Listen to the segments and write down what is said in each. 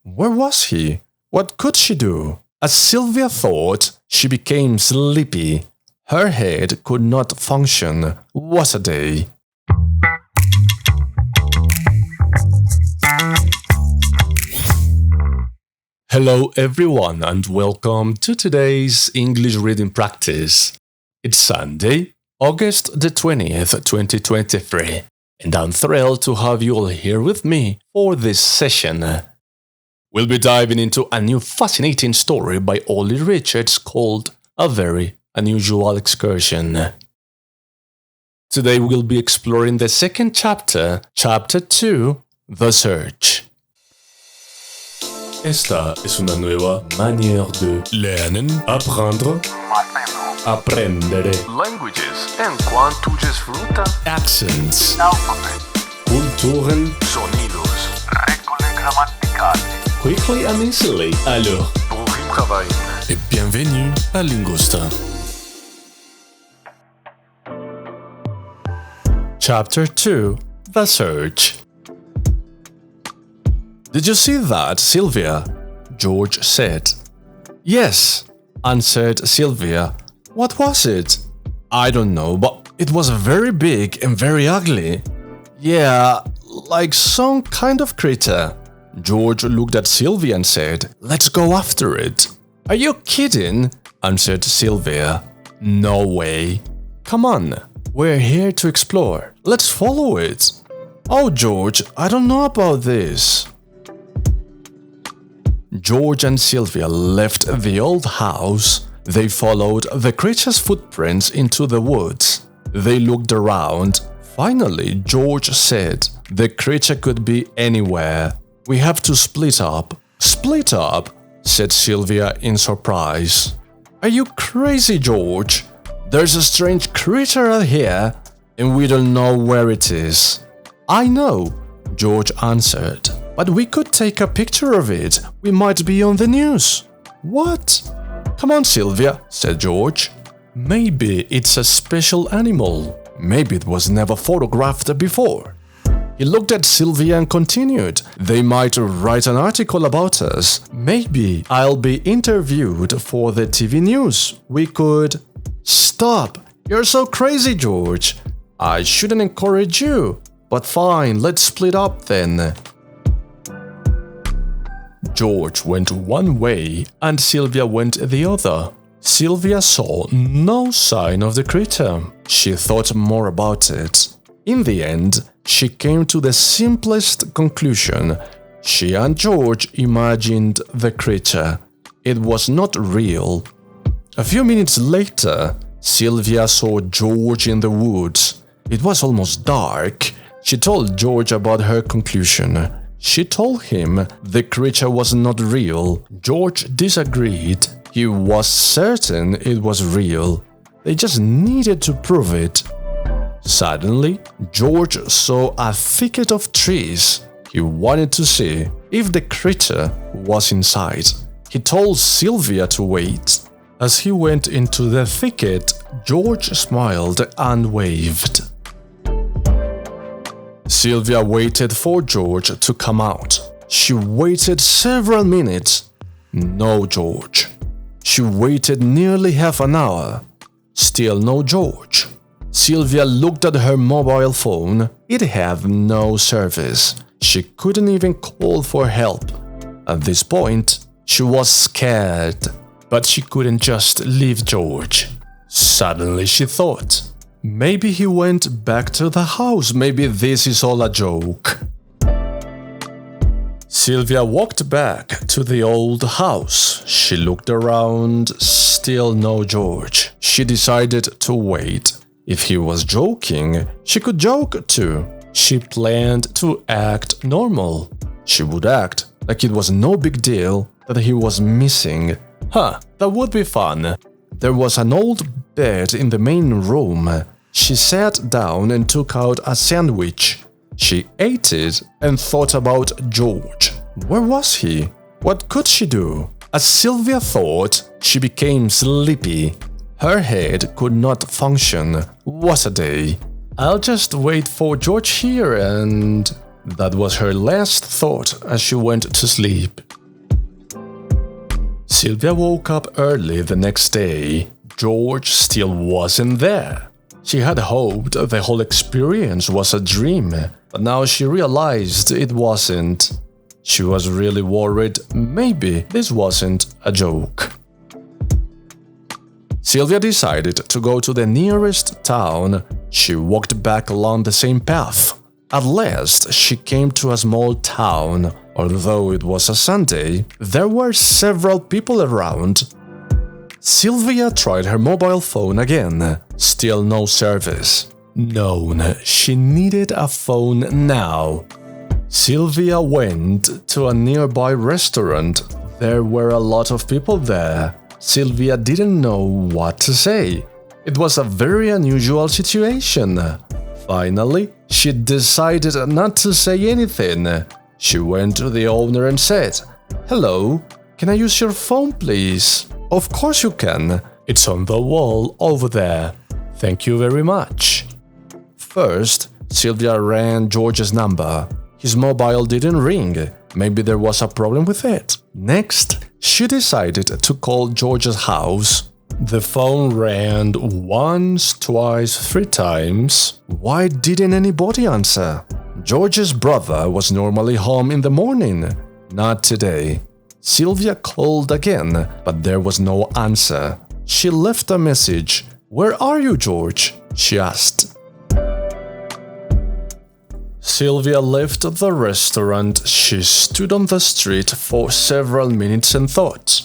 Where was he? What could she do? As Sylvia thought, she became sleepy. Her head could not function. What a day! Hello everyone and welcome to today's English reading practice. It's Sunday, August the 20th, 2023, and I'm thrilled to have you all here with me for this session. We'll be diving into a new fascinating story by Olly Richards called A Very Unusual Excursion. Today we'll be exploring the second chapter, Chapter 2, The Search. Esta es una nueva manera de lernen, aprender, aprendere, languages en cuanto disfruta, accents, alphabet, culturen, sonidos, regole gramaticali, quickly and easily. Alors, bon travail. et bienvenue à Lingusta. Chapter 2, The Search. Did you see that, Sylvia? George said. Yes, answered Sylvia. What was it? I don't know, but it was very big and very ugly. Yeah, like some kind of critter. George looked at Sylvia and said, Let's go after it. Are you kidding? Answered Sylvia. No way. Come on, we're here to explore. Let's follow it. Oh, George, I don't know about this. George and Sylvia left the old house. They followed the creature's footprints into the woods. They looked around. Finally, George said, The creature could be anywhere. We have to split up. Split up? Said Sylvia in surprise. Are you crazy, George? There's a strange creature out here, and we don't know where it is. I know, George answered. But we could take a picture of it. We might be on the news. What? Come on, Sylvia, said George. Maybe it's a special animal. Maybe it was never photographed before. He looked at Sylvia and continued. They might write an article about us. Maybe I'll be interviewed for the TV news. We could... Stop! You're so crazy, George. I shouldn't encourage you. But fine, let's split up then. George went one way and Sylvia went the other. Sylvia saw no sign of the creature. She thought more about it. In the end, she came to the simplest conclusion. She and George imagined the creature. It was not real. A few minutes later, Sylvia saw George in the woods. It was almost dark. She told George about her conclusion. She told him the creature was not real. George disagreed. He was certain it was real. They just needed to prove it. Suddenly, George saw a thicket of trees. He wanted to see if the creature was inside. He told Sylvia to wait. As he went into the thicket, George smiled and waved. Sylvia waited for George to come out. She waited several minutes. No George. She waited nearly half an hour. Still no George. Sylvia looked at her mobile phone. It had no service. She couldn't even call for help. At this point, she was scared. But she couldn't just leave George. Suddenly she thought, maybe he went back to the house. Maybe this is all a joke. Sylvia walked back to the old house. She looked around. Still no George. She decided to wait. If he was joking, she could joke too. She planned to act normal. She would act like it was no big deal that he was missing. That would be fun. There was an old bed in the main room. She sat down and took out a sandwich. She ate it and thought about George. Where was he? What could she do? As Sylvia thought, she became sleepy. Her head could not function. What a day. I'll just wait for George here and... That was her last thought as she went to sleep. Sylvia woke up early the next day. George still wasn't there. She had hoped the whole experience was a dream, but now she realized it wasn't. She was really worried maybe this wasn't a joke. Sylvia decided to go to the nearest town. She walked back along the same path. At last, she came to a small town. Although it was a Sunday, there were several people around. Sylvia tried her mobile phone again. Still no service. No, she needed a phone now. Sylvia went to a nearby restaurant. There were a lot of people there. Sylvia didn't know what to say. It was a very unusual situation. Finally, she decided not to say anything. She went to the owner and said, "Hello, can I use your phone, please?" "Of course you can. It's on the wall over there. Thank you very much." First, Sylvia rang George's number. His mobile didn't ring. Maybe there was a problem with it. Next, she decided to call George's house. The phone rang once, twice, 3 times. Why didn't anybody answer? George's brother was normally home in the morning. Not today. Sylvia called again, but there was no answer. She left a message. "Where are you, George?" she asked. Sylvia left the restaurant. She stood on the street for several minutes and thought.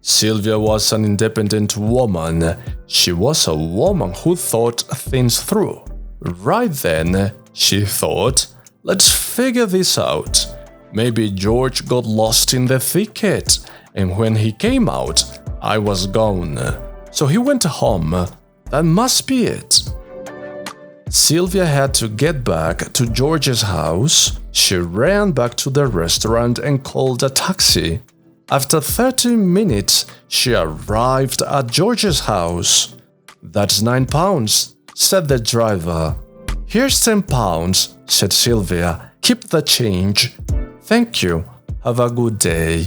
Sylvia was an independent woman. She was a woman who thought things through. Right then, she thought, "Let's figure this out. Maybe George got lost in the thicket, and when he came out, I was gone. So he went home. That must be it." Sylvia had to get back to George's house. She ran back to the restaurant and called a taxi. After 30 minutes, she arrived at George's house. "That's £9, said the driver. "Here's £10, said Sylvia. "Keep the change." "Thank you. Have a good day."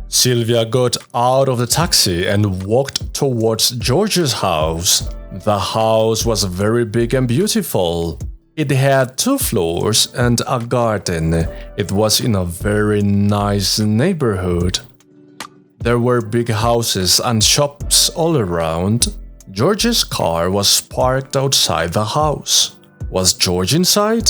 Sylvia got out of the taxi and walked towards George's house. The house was very big and beautiful. It had 2 floors and a garden. It was in a very nice neighborhood. There were big houses and shops all around. George's car was parked outside the house. Was George inside?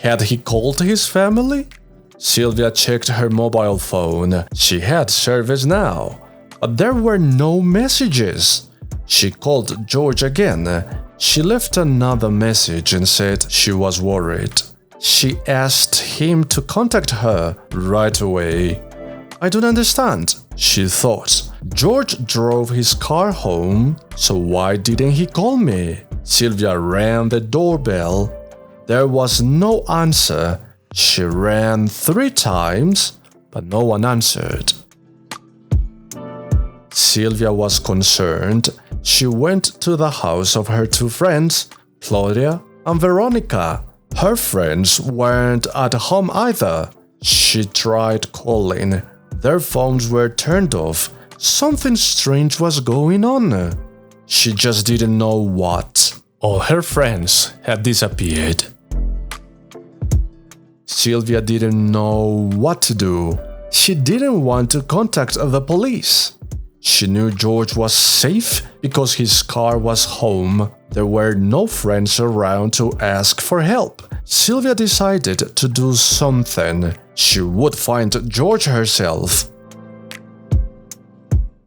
Had he called his family? Sylvia checked her mobile phone. She had service now, but there were no messages. She called George again. She left another message and said she was worried. She asked him to contact her right away. "I don't understand," she thought. "George drove his car home, so why didn't he call me?" Sylvia rang the doorbell. There was no answer. She rang 3 times, but no one answered. Sylvia was concerned. She went to the house of her 2 friends, Claudia and Veronica. Her friends weren't at home either. She tried calling. Their phones were turned off. Something strange was going on. She just didn't know what. All her friends had disappeared. Sylvia didn't know what to do. She didn't want to contact the police. She knew George was safe because his car was home. There were no friends around to ask for help. Sylvia decided to do something. She would find George herself.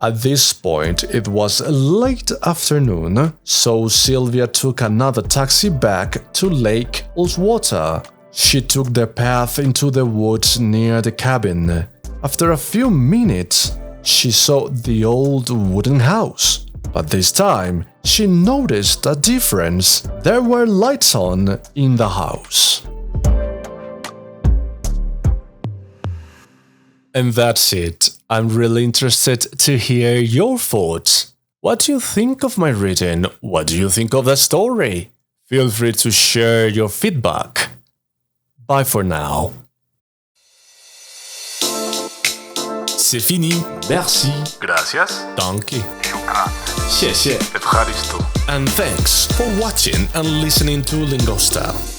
At this point, it was late afternoon, so Sylvia took another taxi back to Lake Ullswater. She took the path into the woods near the cabin. After a few minutes, she saw the old wooden house. But this time, she noticed a difference. There were lights on in the house. And that's it. I'm really interested to hear your thoughts. What do you think of my reading? What do you think of the story? Feel free to share your feedback. Bye for now. C'est fini. Merci. Gracias. Danke. شكرا. 谢谢. Evharisto. And thanks for watching and listening to Lingosta.